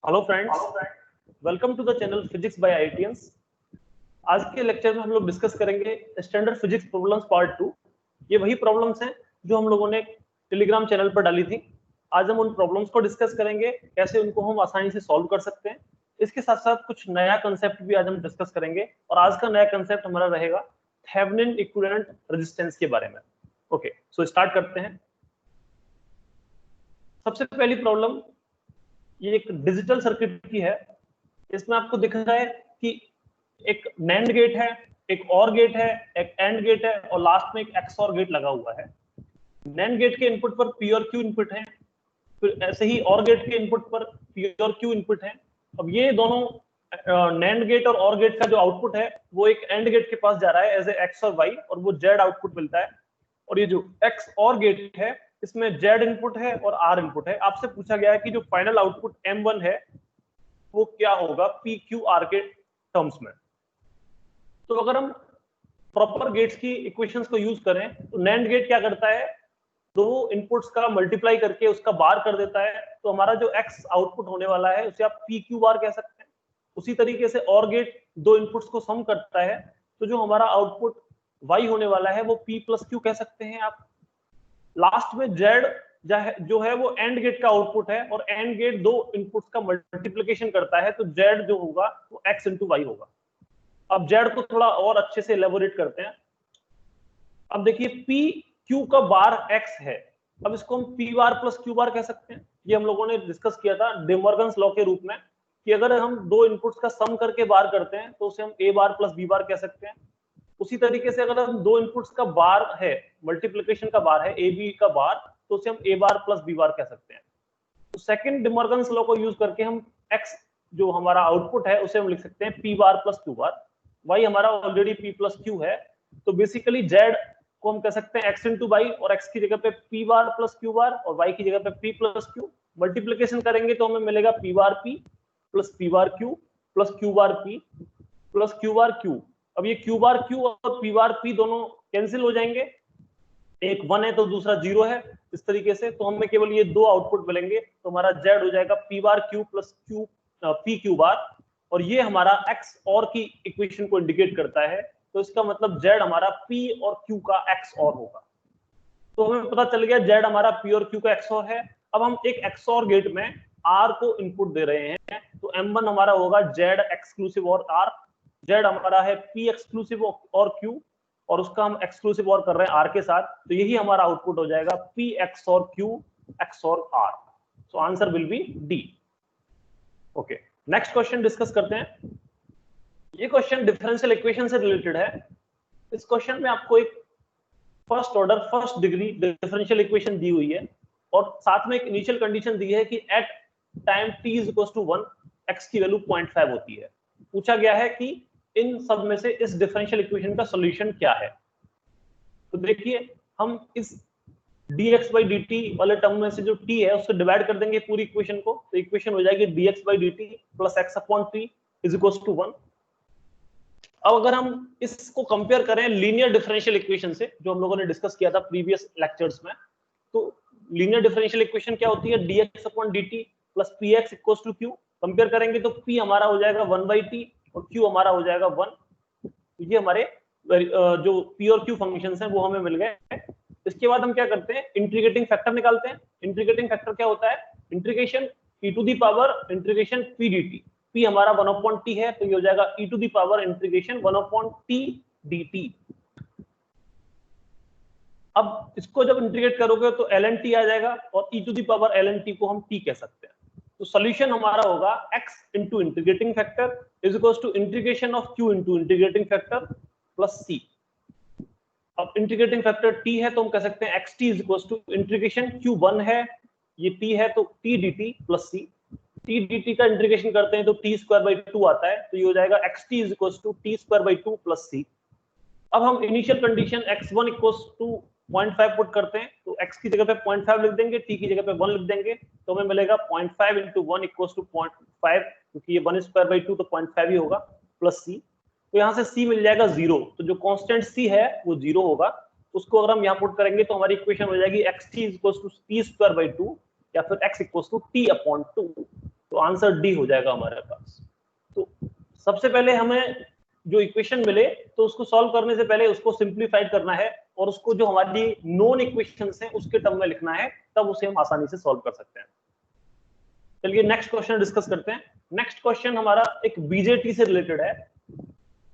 Hello friends, welcome to the channel physics by IITians. आज के lecture में हम लोग डिस्कस करेंगे स्टैंडर्ड फिजिक्स प्रॉब्लम्स पार्ट 2। ये वही प्रॉब्लम्स हैं जो हम लोगों ने टेलीग्राम चैनल पर डाली थी। आज हम उन प्रॉब्लम्स को डिस्कस करेंगे, कैसे उनको हम आसानी से सॉल्व कर सकते हैं। इसके साथ साथ कुछ नया कंसेप्ट भी आज हम डिस्कस करेंगे और आज का नया कंसेप्ट हमारा रहेगा थेवेनिन इक्विवेलेंट रेजिस्टेंस के बारे में। ओके, सो स्टार्ट करते हैं। सबसे पहली प्रॉब्लम ये एक डिजिटल सर्किट की है। इसमें आपको दिख रहा है कि एक नैंड गेट है, एक और गेट है, एक एंड गेट है और लास्ट में एक एक्सऑर गेट लगा हुआ है। नैंड गेट के इनपुट पर पी और क्यू इनपुट है, फिर ऐसे ही और गेट के इनपुट पर पी और क्यू इनपुट है। अब ये दोनों नैंड गेट और गेट का जो आउटपुट है वो एक एंड गेट के पास जा रहा है एज ए एक्स और वाई, और वो जेड आउटपुट मिलता है। और ये जो एक्स और गेट है इसमें जेड इनपुट है और आर इनपुट है। आपसे पूछा गया है कि जो फाइनल आउटपुट M1 है वो क्या होगा पी क्यू आर के टर्म्स में। तो अगर हम प्रॉपर गेट्स की इक्वेशंस को यूज करें तो नैंड गेट क्या करता है, दो इनपुट्स का मल्टीप्लाई करके उसका बार कर देता है। तो हमारा जो एक्स आउटपुट होने वाला है उसे आप पी क्यू बार कह सकते हैं। उसी तरीके से और गेट दो इनपुट्स को सम करता है, तो जो हमारा आउटपुट वाई होने वाला है वो पी प्लस क्यू कह सकते हैं आप। लास्ट में जेड जो है वो एंड गेट का आउटपुट है और एंड गेट दो इनपुट्स का मल्टीप्लिकेशन करता है, तो जेड जो होगा वो एक्स इंटू वाई होगा। अब जेड को थोड़ा और अच्छे से एलेबोरेट करते हैं। अब देखिए पी क्यू का बार एक्स है, अब इसको हम पी बार प्लस क्यू बार कह सकते हैं। ये हम लोगों ने डिस्कस किया था डे मॉर्गन्स लॉ के रूप में कि अगर हम दो इनपुट्स का सम करके बार करते हैं तो उसे हम ए बार प्लस बी बार कह सकते हैं। उसी तरीके से अगर हम दो इनपुट्स का बार है, मल्टीप्लिकेशन का बार है ए बी का बार, तो उसे हम ए बार प्लस बी बार कह सकते हैं। तो सेकंड डिमॉर्गन्स लॉ को यूज करके हम एक्स जो हमारा आउटपुट है उसे हम लिख सकते हैं P bar plus Q bar. Y हमारा ऑलरेडी पी प्लस क्यू है, तो बेसिकली जेड को हम कह सकते हैं एक्स इंटू वाई, और एक्स की जगह पे P bar plus Q bar और वाई की जगह पे पी प्लस क्यू। मल्टीप्लिकेशन करेंगे तो हमें मिलेगा पी बार पी प्लस पी बार क्यू प्लस क्यू बार पी प्लस क्यू बार क्यू। अब ये क्यू बार क्यू और पी बार पी दोनों कैंसिल हो जाएंगे, एक 1 है तो दूसरा 0 है। इस तरीके से तो हमें केवल ये दो आउटपुट मिलेंगे, तो हमारा जेड हो जाएगा पी बार Q plus Q P Q bar, और ये हमारा एक्स और की इक्वेशन को इंडिकेट करता है। तो इसका मतलब जेड हमारा पी और क्यू का एक्स और होगा। तो हमें पता चल गया जेड हमारा पी और क्यू का एक्स और है। अब हम एक एक्स और गेट में आर को इनपुट दे रहे हैं, तो M1 हमारा होगा जेड एक्सक्लूसिव और आर। जेड हमारा है पी एक्सक्लूसिव और क्यू, और उसका हम एक्सक्लूसिव और कर रहे हैं आर के साथ, तो यही हमारा आउटपुट हो जाएगा पी एक्स और क्यू एक्स और R. So answer will be D. Okay, next question discuss करते हैं। ये क्वेश्चन डिफरेंशियल इक्वेशन से रिलेटेड है। इस क्वेश्चन में आपको एक first order first degree differential equation दी हुई है और साथ में एक इनिशियल कंडीशन दी है कि at time t is equal to 1 x की वैल्यू 0.5 होती है। पूछा गया है कि इन सब में से इस डिफरेंशियल इक्वेशन का सॉल्यूशन क्या है। तो देखिए, हम इस dx by dt वाले टर्म में से जो t है उससे डिवाइड कर देंगे पूरी इक्वेशन को, तो इक्वेशन हो जाएगी dx by dt plus x upon t is equal to 1। अब अगर हम इसको कंपेयर करें लीनियर डिफरेंशियल इक्वेशन से, जो हम लोगों ने डिस्कस किया था प्रीवियस लेक्चर्स में, तो लीनियर डिफरेंशियल इक्वेशन क्या होती है, dx upon dt plus px equals to q। Compare करेंगे तो p हमारा हो जाएगा 1/t और q हमारा हो जाएगा 1। ये हमारे जो p और q फंक्शंस हैं वो हमें मिल गए। इसके बाद हम क्या करते हैं, इंटीग्रेटिंग फैक्टर निकालते हैं। इंटीग्रेटिंग फैक्टर क्या होता है, integration e to the power integration p dt। p हमारा 1/t है, तो ये हो जाएगा e to the power integration 1/t dt। अब इसको जब इंटीग्रेट करोगे तो ln t आ जाएगा और e to the power ln t को हम t कह सकते हैं। तो सॉल्यूशन हमारा होगा x into integrating factor is equal to integration of q into integrating factor plus c। अब इंटीग्रेटिंग फैक्टर t है तो हम कह सकते हैं xt is equal to integration q1 है, ये t है तो t dt plus c। t dt का इंटीग्रेशन करते हैं तो t स्क्वायर बाई 2 आता है, तो ये हो जाएगा xt is equal to t square by 2 plus c। अब हम initial condition x1 equal to 0.5 put करते हैं, तो x की जगह पे 0.5 लिख देंगे, t की जगह पे 1 लिख देंगे, तो हमें मिलेगा 0.5 इंटू 1 इक्वल टू 0.5, क्योंकि ये 1 स्क्वायर बाई 2 तो 0.5 ही होगा, प्लस c। तो यहाँ से c मिल जाएगा 0, तो जो कांस्टेंट c है वो 0 होगा। उसको अगर हम यहाँ पुट करेंगे तो हमारी इक्वेशन हो जाएगी xt equal to t square by 2 या फिर x equal to t upon 2। तो आंसर डी हो जाएगा हमारे पास। तो सबसे पहले हमें जो इक्वेशन मिले तो उसको सॉल्व करने से पहले उसको सिंप्लीफाइड करना है और उसको जो हमारी नॉन इक्वेशंस हैं उसके टर्म में लिखना है, तब उसे हम आसानी से सॉल्व कर सकते हैं। चलिए नेक्स्ट क्वेश्चन डिस्कस करते हैं। नेक्स्ट क्वेश्चन हमारा एक बीजेटी से रिलेटेड है,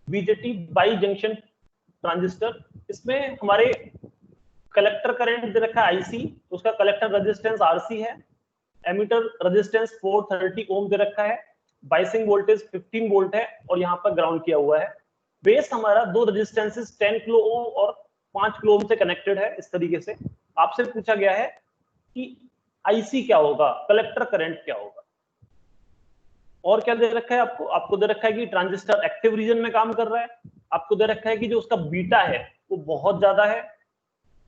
बीजेटी बाई जंक्शन ट्रांजिस्टर। इसमें हमारे कलेक्टर करंट दे रखा है आईसी, उसका कलेक्टर रेजिस्टेंस आरसी है, एमिटर रेजिस्टेंस 430 ओम दे रखा है, बाइसिंग वोल्टेज 15 वोल्ट है और यहाँ पर ग्राउंड किया हुआ है। बेस हमारा दो रेजिस्टेंसेस 10 किलो ओम और 5 किलो ओम से कनेक्टेड है। इस तरीके से आपसे पूछा गया है कि आईसी क्या होगा, कलेक्टर करंट क्या होगा, और क्या दे रखा है आपको, आपको दे रखा है कि ट्रांजिस्टर एक्टिव रीजन में काम कर रहा है, आपको दे रखा है कि जो उसका बीटा है वो बहुत ज्यादा है,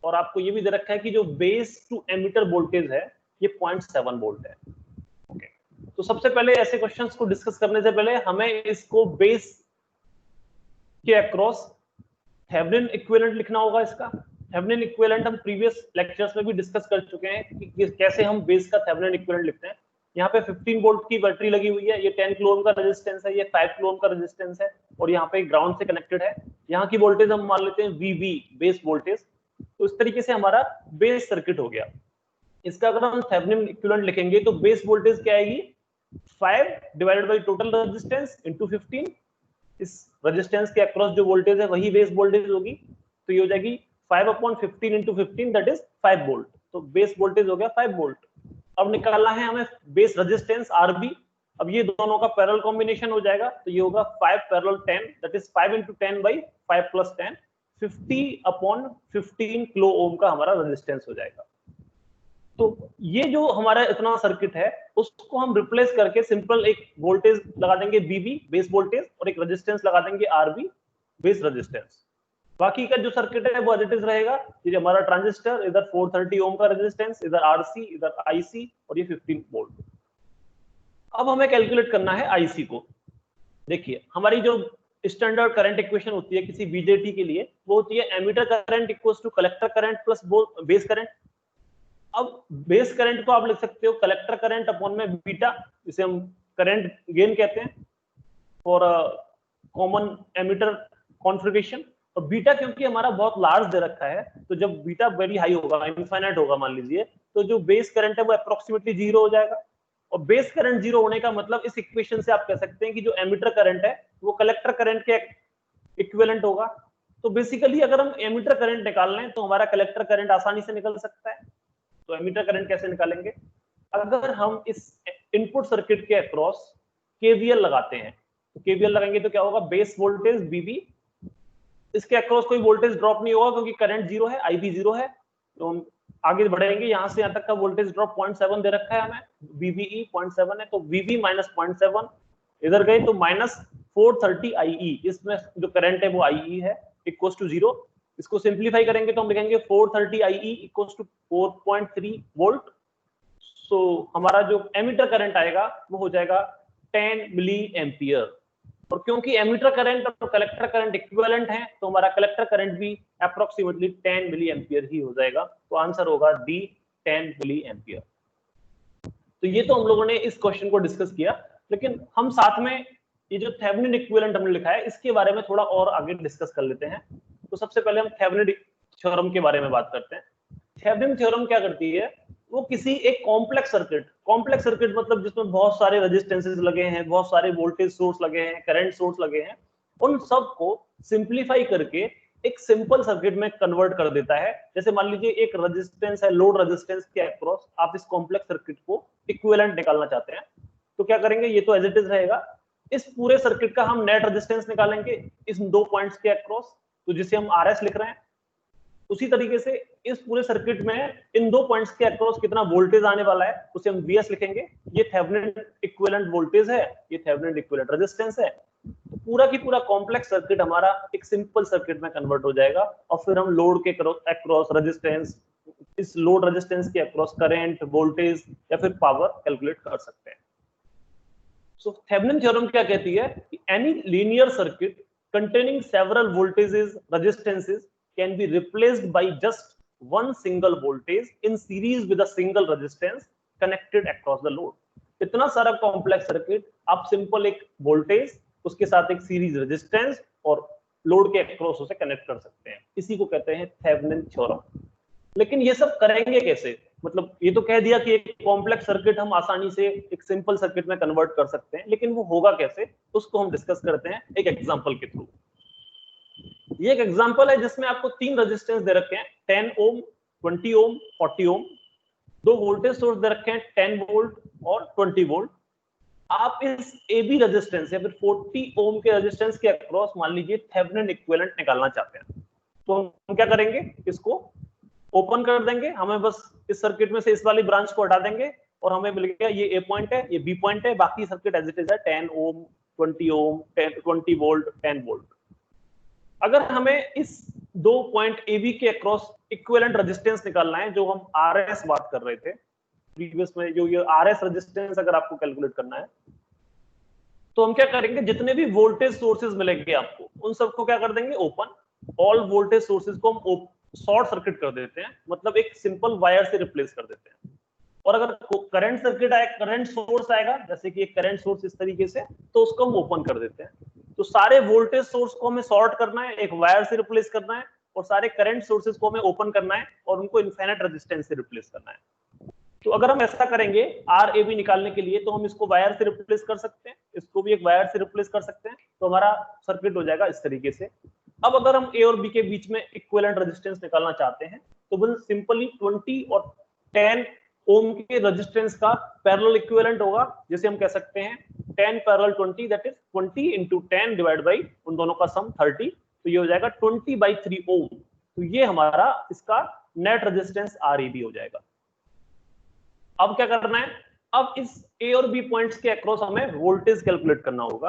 और आपको ये भी दे रखा है कि जो बेस टू एमिटर वोल्टेज है ये 0.7 वोल्ट है। ओके, तो सबसे पहले ऐसे क्वेश्चंस को डिस्कस करने से पहले हमें इसको बेस के अक्रॉस थेवेनिन इक्विवेलेंट लिखना होगा। इसका थेवेनिन इक्विवेलेंट हम प्रीवियस लेक्चर्स में भी डिस्कस कर चुके हैं कि कैसे हम बेस का थेवेनिन इक्विवेलेंट लिखते हैं। यहाँ पे 15 वोल्ट की बैटरी लगी हुई है, ये 10 किलो ओम का रेजिस्टेंस है, ये 5 किलो ओम का रेजिस्टेंस है और यहाँ पे ग्राउंड से कनेक्टेड है। यहाँ की वोल्टेज हम मान लेते हैं वीवी, बेस वोल्टेज। तो इस तरीके से हमारा बेस सर्किट हो गया। इसका अगर हम थेवेनिन इक्विवेलेंट लिखेंगे तो बेस वोल्टेज क्या आएगी, 5 divided by total resistance into 15। इस रेजिस्टेंस के अक्रॉस जो वोल्टेज है वही बेस वोल्टेज होगी, तो ये हो जाएगी 5/15 इनटू 15 दैट इज 5 वोल्ट। तो बेस वोल्टेज हो गया 5 वोल्ट। अब निकालना है हमें बेस रेजिस्टेंस आरबी। अब ये दोनों का पैरेलल कॉम्बिनेशन हो जाएगा, तो ये होगा 5 parallel 10 that is 5 into 10 by 5 plus 10, 50/15 kilo ohm का हमारा रेजिस्टेंस हो जाएगा। तो ये जो हमारा इतना सर्किट है उसको हम रिप्लेस करके सिंपल एक वोल्टेज लगा देंगे वीबी बेस वोल्टेज और एक रेजिस्टेंस लगा देंगे आरबी बेस रेजिस्टेंस। बाकी का जो सर्किट है वो एज इट इज रहेगा। ये हमारा ट्रांजिस्टर इधर 430 ओम का रेजिस्टेंस, इधर आरसी, इधर आईसी और ये 15 वोल्ट। अब हमें कैलकुलेट करना है आईसी को। देखिए हमारी जो स्टैंडर्ड करंट इक्वेशन होती है किसी बीजेटी के लिए वो होती है emitter current equals to collector current plus base current. अब बेस करंट को आप लिख सकते हो कलेक्टर करंट अपॉन में बीटा, जिसे हम करंट गेन कहते हैं फॉर कॉमन एमीटर कॉन्फ़िगरेशन। और बीटा क्योंकि हमारा बहुत लार्ज दे रखा है तो जब बीटा वेरी हाई होगा, इनफाइनाइट होगा मान लीजिए, तो जो बेस करंट है वो अप्रोक्सीमेटली 0 हो जाएगा। और बेस करंट 0 होने का मतलब इस इक्वेशन से आप कह सकते हैं कि जो एमीटर करंट है वो कलेक्टर करंट के इक्विवेलेंट होगा। तो बेसिकली अगर हम एमीटर करंट निकाल लें तो हमारा कलेक्टर करंट आसानी से निकल सकता है। तो एमीटर करंट कैसे निकालेंगे, अगर हम इस इनपुट सर्किट के अक्रॉस केवीएल लगाते हैं, तो केवीएल लगाएंगे तो क्या होगा, बेस वोल्टेज बीबी, इसके अक्रॉस कोई वोल्टेज ड्रॉप नहीं होगा क्योंकि करंट 0 है, आईबी 0 है। तो हम आगे बढ़ेंगे, यहां से यहां तक का वोल्टेज ड्रॉप 0.7 दे रखा है हमें, बीबीई 0.7 है, तो वीवी माइनस 0.7 इधर गए तो माइनस 430 आईई, इसमें जो करंट है वो आईई है, इक्वल्स टू 0। इसको सिंप्लीफाई करेंगे तो हम लिखेंगे 430 आईई इक्वल्स टू 4.3 वोल्ट। सो हमारा जो एमीटर करंट आएगा वो हो जाएगा 10 मिली एम्पियर। और क्योंकि एमीटर करंट और कलेक्टर करंट इक्विवेलेंट हैं तो हमारा कलेक्टर करंट भी अप्रोक्सीमेटली 10 मिली एम्पियर ही हो जाएगा। तो आंसर होगा डी, 10 मिली एम्पियर। तो ये तो हम लोगों ने इस क्वेश्चन को डिस्कस किया, लेकिन हम साथ में ये जो थेवेनिन इक्विवेलेंट हमने लिखा है इसके बारे में थोड़ा और आगे डिस्कस कर लेते हैं। तो सबसे पहले हम थेवेनिन थ्योरम के बारे में बात करते हैं। थेवेनिन थ्योरम क्या करती है, वो किसी एक कॉम्प्लेक्स सर्किट मतलब जिसमें बहुत सारे रेजिस्टेंसेस लगे हैं, बहुत सारे वोल्टेज सोर्स लगे हैं, करंट सोर्स लगे हैं, उन सब को सिंप्लीफाई करके एक सिंपल सर्किट में कन्वर्ट कर देता है। जैसे मान लीजिए एक रेजिस्टेंस है, लोड रेजिस्टेंस के अक्रॉस आप इस कॉम्प्लेक्स सर्किट को इक्विवेलेंट निकालना चाहते हैं, तो क्या करेंगे, ये तो एज इट इज रहेगा, इस पूरे सर्किट का हम नेट रेजिस्टेंस निकालेंगे इस दो पॉइंट्स के अक्रॉस, तो जिसे हम आरएस लिख रहे हैं। उसी तरीके से इस पूरे सर्किट में इन दो पॉइंट्स के अक्रॉस कितना वोल्टेज आने वाला है उसे हम वीएस लिखेंगे। ये थेवेनिन इक्विवेलेंट वोल्टेज है, ये थेवेनिन इक्विवेलेंट रेजिस्टेंस है। तो पूरा की पूरा कॉम्प्लेक्स सर्किट हमारा एक सिंपल सर्किट में कन्वर्ट हो जाएगा और फिर हम लोड के अक्रॉस रेजिस्टेंस, इस लोड रेजिस्टेंस के अक्रॉस करंट, वोल्टेज या फिर पावर कैलकुलेट कर सकते हैं। सो थेवेनिन थ्योरम क्या कहती है कि any linear circuit containing several voltages, resistances can be replaced by just one single voltage in series with a single resistance connected across the load. इतना सारा कॉम्प्लेक्स सर्किट आप सिंपल एक वोल्टेज उसके साथ एक सीरीज रेजिस्टेंस और load के across उसे कनेक्ट कर सकते हैं। इसी को कहते हैं थेवेनिन थ्योरम। लेकिन ये सब करेंगे कैसे? मतलब ये तो कह दिया कि एक कॉम्प्लेक्स सर्किट हम आसानी से एक सिंपल सर्किट में कन्वर्ट कर सकते हैं, लेकिन वो होगा कैसे उसको हम डिस्कस करते हैं एक एग्जांपल के थ्रू। ये एक एग्जांपल है जिसमें आपको 3 रेजिस्टेंस दे रखे हैं, 10 ओम, 20 ओम, 40 ओम। 2 वोल्टेज सोर्स दे रखे हैं, 10 वोल्ट और 20 वोल्ट। आप इस ए बी रेजिस्टेंस या फिर 40 ओम के रेजिस्टेंस के अक्रॉस मान लीजिए थेवेनिन इक्विवेलेंट निकालना चाहते हैं, तो हम क्या करेंगे, इसको ओपन कर देंगे। हमें बस इस सर्किट में से इस वाली ब्रांच को हटा देंगे और हमें मिल गया ये ए पॉइंट है, ये बी पॉइंट है, बाकी सर्किट एज इट इज है 10 ओम, 20 ओम, 20 वोल्ट, 10 वोल्ट। अगर हमें इस 2 पॉइंट ए बी के अक्रॉस इक्विवेलेंट रेजिस्टेंस निकालना है, जो हम आरएस बात कर रहे थे प्रीवियस में, जो ये आरएस रेजिस्टेंस अगर आपको कैलकुलेट करना है, तो हम क्या करेंगे, जितने भी वोल्टेज सोर्सेज मिलेंगे आपको उन सबको क्या कर देंगे, ओपन। ऑल वोल्टेज सोर्सेज को हम शॉर्ट सर्किट कर देते हैं, मतलब एक सिंपल वायर से रिप्लेस कर देते हैं। और अगर करंट सर्किट आए, करंट सोर्स आएगा, जैसे कि एक करंट सोर्स इस तरीके से, तो उसको हम ओपन कर देते हैं। तो सारे वोल्टेज सोर्स को हमें शॉर्ट करना है, एक वायर से रिप्लेस करना है, और सारे करंट सोर्सेज को हमें ओपन करना है और उनको इनफिनिट रेजिस्टेंस से रिप्लेस करना है। तो अगर हम ऐसा करेंगे आर ए बी निकालने के लिए, तो हम इसको वायर से रिप्लेस कर सकते हैं, इसको भी एक वायर से रिप्लेस कर सकते हैं, तो हमारा सर्किट हो जाएगा इस तरीके से। अब अगर हम ए और बी के बीच में इक्विवेलेंट रेजिस्टेंस निकालना चाहते हैं, तो बस सिंपली 20 और 10 ओम के रेजिस्टेंस का पैरेलल इक्विवेलेंट होगा, जैसे हम कह सकते हैं 10 parallel 20, that is 20 into 10 divide by उन दोनों का सम 30, तो ये हो जाएगा 20/3 ओम। तो ये हमारा इसका net resistance R A B हो जाएगा। अब क्या करना है, अब इस ए और बी पॉइंट्स के अक्रॉस हमें वोल्टेज कैलकुलेट करना होगा।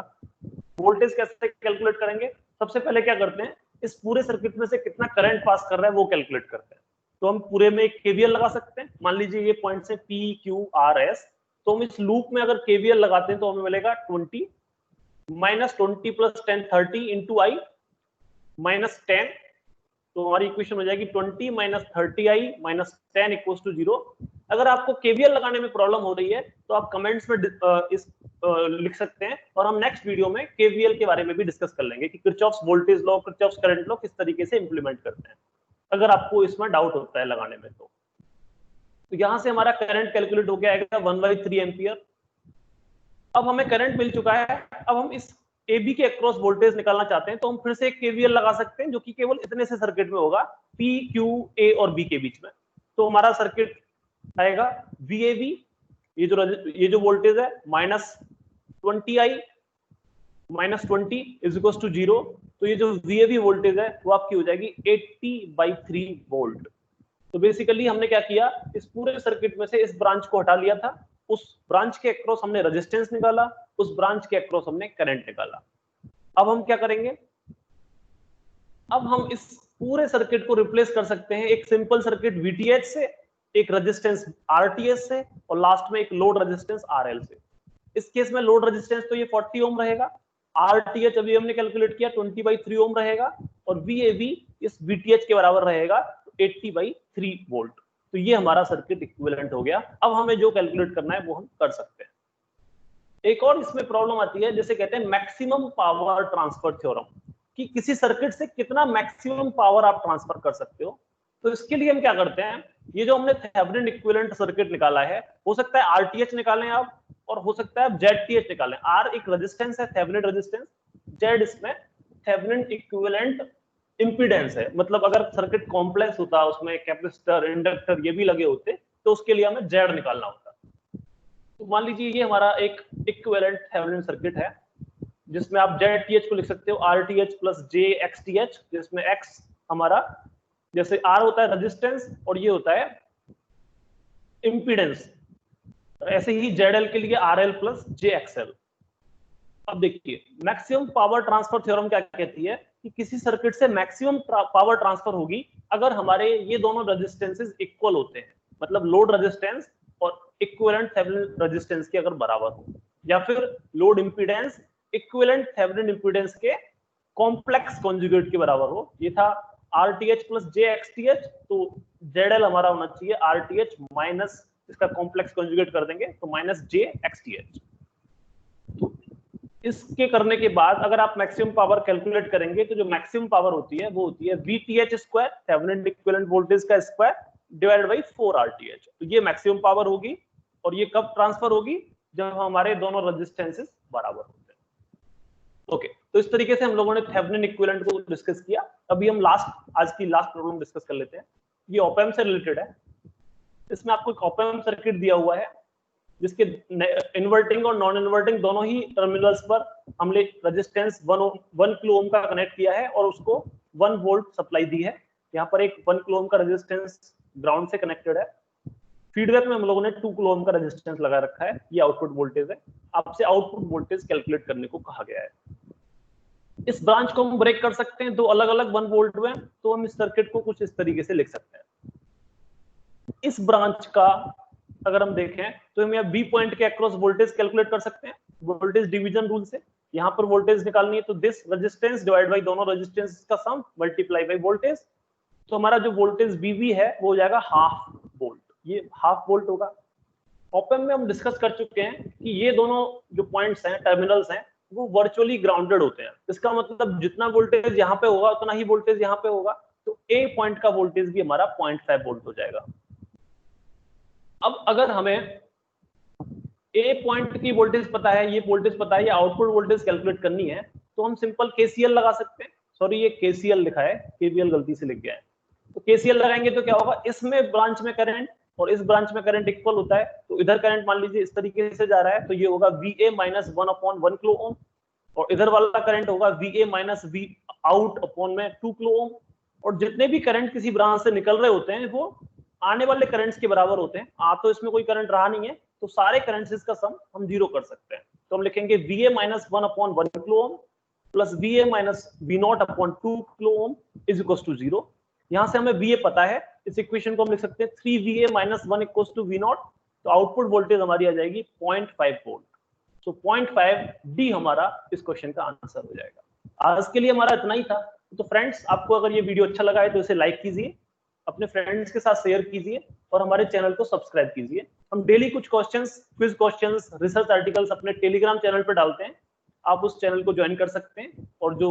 वोल्टेज कैसे कैलकुलेट करेंगे? सबसे पहले क्या करते हैं, इस पूरे सर्किट में से कितना करंट पास कर रहा है वो कैलकुलेट करते हैं। तो हम पूरे में एक केवीएल लगा सकते हैं। मान लीजिए ये पॉइंट्स है पी क्यू आर एस, तो हम इस लूप में अगर केवीएल लगाते हैं तो हमें मिलेगा 20 -20 + 10 30 इंटू आई -10, तो हमारी इक्वेशन हो जाएगी 20 - 30i - 10 = 0। अगर आपको केवीएल लगाने में प्रॉब्लम हो रही है तो आप कमेंट्स में लिख सकते हैं, और हम नेक्स्ट वीडियो में केवीएल के बारे में भी डिस्कस कर लेंगे कि Kirchhoff's voltage law, Kirchhoff's current law किस तरीके से इंप्लीमेंट करते हैं, अगर आपको इसमें डाउट होता है लगाने में। तो यहां से हमारा करंट कैलकुलेट हो गया आएगा 1/3 एम्पियर। अब हमें करंट मिल चुका है, अब हम इस ए बी के अक्रॉस वोल्टेज निकालना चाहते हैं, तो हम फिर से एक केवीएल लगा सकते हैं, जो कि केवल इतने से सर्किट में होगा, पी क्यू ए और बी के बीच में। तो हमारा सर्किट आएगा वी ए बी, ये जो वोल्टेज है -20i -20 = 0। तो ये जो वी ए बी वोल्टेज है वो आपकी हो जाएगी 80/3 वोल्ट। तो बेसिकली हमने क्या किया, इस पूरे सर्किट में से इस ब्रांच को हटा लिया था, उस ब्रांच के अक्रॉस हमने रेजिस्टेंस निकाला, उस ब्रांच के अक्रॉस हमने करंट निकाला। अब हम क्या करेंगे, अब हम इस पूरे सर्किट को रिप्लेस कर सकते हैं एक सिंपल सर्किट वीटीएच से, एक रेजिस्टेंस आरटीएस से, और लास्ट में एक लोड रेजिस्टेंस आरएल से। इस केस में लोड रेजिस्टेंस तो ये 40 ओम रहेगा, आरटीएच अभी हमने कैलकुलेट किया 20/3 ओम रहेगा, और वीएबी इस वीटीएच के बराबर रहेगा 80/3 वोल्ट। तो ये हमारा सर्किट इक्विवेलेंट हो गया। अब हमें जो कैलकुलेट करना है वो हम कर सकते हैं। एक और इसमें प्रॉब्लम आती है, जैसे कहते हैं मैक्सिमम पावर ट्रांसफर थ्योरम, कि किसी सर्किट से कितना मैक्सिमम पावर आप ट्रांसफर कर सकते हो। तो इसके लिए हम क्या करते हैं, ये जो हमने थेवेनिन इक्विवेलेंट सर्किट निकाला है, हो सकता है आरटीएच निकालें आप, और हो सकता है आप जेडटीएच निकालें। आर एक रेजिस्टेंस है, थेवेनिन रेजिस्टेंस, जेड इसमें थेवेनिन इक्विवेलेंट इंपीडेंस है। मतलब अगर सर्किट कॉम्प्लेक्स होता, उसमें कैपेसिटर, इंडक्टर ये भी लगे होते, तो उसके लिए हमें जेड निकालना होता। तो मान लीजिए ये हमारा एक इक्विवेलेंट थेवेनिन सर्किट है, जिसमें आप जेडटीएच को लिख सकते हो आरटीएच + जेएक्सटीएच, जिसमें एक्स हमारा, जैसे आर होता है रेजिस्टेंस और ये होता है इंपीडेंस, ऐसे ही जेडएल के लिए आरएल + जेएक्सएल। अब देखिए मैक्सिमम पावर ट्रांसफर थ्योरम क्या कहती है, कि किसी सर्किट से मैक्सिमम पावर ट्रांसफर होगी अगर हमारे ये दोनों रेजिस्टेंसेस इक्वल होते हैं, मतलब लोड रेजिस्टेंस और इक्विवेलेंट थेवेनिन रेजिस्टेंस के अगर बराबर हो, या फिर load impedance equivalent Thevenin impedance के कॉम्प्लेक्स कॉन्जुगेट के बराबर हो। ये था आरटीएच + जेएक्सटीएच, तो जेडएल हमारा होना चाहिए आरटीएच - इसका कॉम्प्लेक्स कॉन्जुगेट कर देंगे तो -j(xth). तो इसके करने के बाद अगर आप मैक्सिमम पावर कैलकुलेट करेंगे तो जो मैक्सिमम पावर होती है वो होती है VTH², थेवेनिन इक्विवेलेंट वोल्टेज का स्क्वायर डिवाइडेड बाई 4RTh। तो ये मैक्सिमम पावर होगी और ये कब ट्रांसफर होगी, जब हमारे दोनों रेजिस्टेंसेस बराबर होते हैं। ओके, तो इस तरीके से हम लोगों ने थेवेनिन इक्विवेलेंट को डिस्कस किया। अभी हम आज की लास्ट प्रॉब्लम डिस्कस कर लेते हैं। ये ऑप एम्प से रिलेटेड है। इसमें आपको एक ऑप एम्प सर्किट दिया हुआ है जिसके इन्वर्टिंग और नॉन इन्वर्टिंग दोनों ही टर्मिनल्स पर हमने रेजिस्टेंस 1 किलो ओम का कनेक्ट किया है और उसको 1 वोल्ट सप्लाई दी है। यहाँ पर एक 1 किलो ओम का रेजिस्टेंस ग्राउंड से कनेक्टेड है। फीडबैक में हम लोगों ने 2 किलो ओम का रेजिस्टेंस लगा रखा है। ये आउटपुट वोल्टेज है। आपसे आउटपुट वोल्टेज कैलकुलेट करने को कहा गया है। इस ब्रांच को हम ब्रेक कर सकते हैं, दो अलग अलग 1 वोल्ट में, तो हम इस सर्किट को कुछ इस तरीके से लिख सकते हैं। इस ब्रांच का अगर हम देखें तो हम यहाँ बी पॉइंट के अक्रॉस वोल्टेज कैलकुलेट कर सकते हैं वोल्टेज डिवीजन रूल से। यहाँ पर वोल्टेज निकालनी है तो दिस रेजिस्टेंस डिवाइड बाई दोनों रेजिस्टेंस का सम मल्टीप्लाई बाई वोल्टेज। तो हमारा जो वोल्टेज बीवी है वो हो जाएगा हाफ वोल्ट, ये हाफ वोल्ट होगा। ऑप एम्प में हम डिस्कस कर चुके हैं कि ये दोनों जो पॉइंट्स हैं, टर्मिनल्स हैं, वो वर्चुअली ग्राउंडेड होते हैं। इसका मतलब जितना वोल्टेज यहाँ पे होगा उतना ही वोल्टेज यहाँ पे होगा। तो ए पॉइंट का वोल्टेज भी हमारा 0.5 वोल्ट हो जाएगा। अब अगर हमें ए पॉइंट की वोल्टेज पता है, ये वोल्टेज पता है, ये आउटपुट वोल्टेज कैलकुलेट करनी है, तो हम सिंपल केसीएल लगा सकते हैं। सॉरी, ये केसीएल लिखा है, केवीएल गलती से लिख गया है। तो केसीएल लगाएंगे तो क्या होगा, इसमें ब्रांच में करंट और इस ब्रांच में करंट इक्वल होता है। तो इधर करंट मान लीजिए इस तरीके से जा रहा है, तो ये होगा VA माइनस 1/1 किलो ओम, और इधर वाला करंट होगा VA minus V out upon में 2 किलो ओम। और जितने भी करंट किसी ब्रांच से निकल रहे होते हैं वो आने वाले करंट्स के बराबर होते हैं। तो इसमें कोई करंट रहा नहीं है, तो सारे करंट्स का सम हम 0 कर सकते हैं। तो हम लिखेंगे VA minus 1/1 kilo ohm plus VA minus V0/2 kilo ohm is equal to 0। यहां से हमें VA पता है, इस इक्वेशन को हम लिख सकते हैं 3VA minus 1 equal to V0। तो आउटपुट वोल्टेज हमारी आ जाएगी 0.5 वोल्ट। तो 0.5 डी हमारा इस क्वेश्चन का आंसर हो जाएगा। आज के लिए हमारा इतना ही था। तो फ्रेंड्स, आपको अगर ये वीडियो अच्छा लगा है तो इसे लाइक कीजिए, अपने फ्रेंड्स के साथ शेयर कीजिए और हमारे चैनल को सब्सक्राइब कीजिए। हम डेली कुछ questions, quiz questions, research articles अपने टेलीग्राम चैनल पर डालते हैं। आप उस चैनल को ज्वाइन कर सकते हैं और जो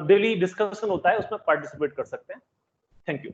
डेली डिस्कशन होता है उसमें पार्टिसिपेट कर सकते हैं। Thank you.